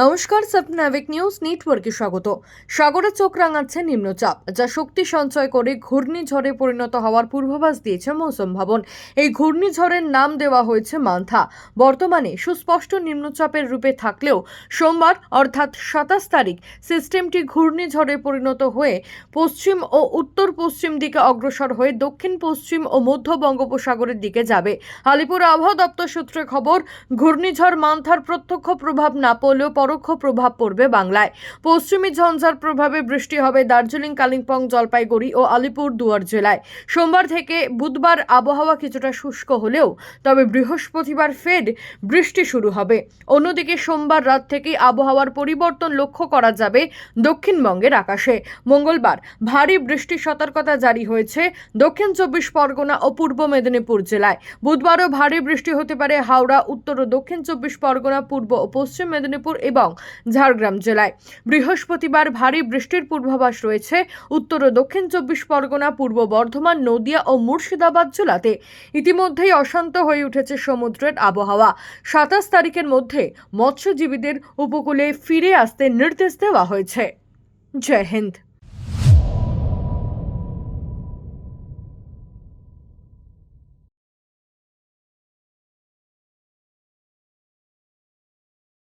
নমস্কার, স্বপ্নাবিক নিউজ নেটওয়ার্কে স্বাগত। সাগরে চোখ রাঙাচ্ছে নিম্নচাপ, যা শক্তি সঞ্চয় করে ঘূর্ণিঝড়ে পরিণত হওয়ার পূর্বাভাস দিয়েছে মৌসুম ভবন। এই ঘূর্ণিঝড়ের নাম দেওয়া হয়েছে মান্থা। বর্তমানে সুস্পষ্ট নিম্নচাপের রূপে থাকলেও সোমবার অর্থাৎ 27 তারিখ সিস্টেমটি ঘূর্ণিঝড়ে পরিণত হয়ে পশ্চিম ও উত্তর পশ্চিম দিকে অগ্রসর হয়ে দক্ষিণ পশ্চিম ও মধ্য বঙ্গোপসাগরের দিকে যাবে। আলিপুর আবহাওয়া দপ্তর সূত্রে খবর, ঘূর্ণিঝড় মান্থার প্রত্যক্ষ প্রভাব না পড়লেও পরোক্ষ প্রভাব পড়বে বাংলায়। পশ্চিমী ঝঞ্ঝার প্রভাবে বৃষ্টি হবে দার্জিলিং, কালিম্পং, জলপাইগুড়ি ও আলিপুর দুয়ার জেলায়। সোমবার থেকে বুধবার আবহাওয়া কিছুটা শুষ্ক হলেও তবে বৃহস্পতিবার ফের বৃষ্টি শুরু হবে। অন্যদিকে সোমবার রাত থেকে আবহাওয়ার পরিবর্তন লক্ষ্য করা যাবে দক্ষিণবঙ্গের আকাশে। মঙ্গলবার ভারী বৃষ্টির সতর্কতা জারি হয়েছে দক্ষিণ 24 পরগনা ও পূর্ব মেদিনীপুর জেলায়। বুধবারও ভারী বৃষ্টি হতে পারে হাওড়া, উত্তর ও দক্ষিণ 24 পরগনা, পূর্ব ও পশ্চিম মেদিনীপুর এবং ঝাড়গ্রাম জেলায়। বৃহস্পতিবার ভারী বৃষ্টির পূর্বাভাস রয়েছে উত্তর ও দক্ষিণ 24 পরগনা, পূর্ব বর্ধমান, নদিয়া ও মুর্শিদাবাদ জেলাতে। ইতিমধ্যেই অশান্ত হয়ে উঠেছে সমুদ্রের আবহাওয়া। 27 তারিখের মধ্যে মৎস্যজীবীদের উপকূলে ফিরে আসতে নির্দেশ দেওয়া হয়েছে। জয় হিন্দ।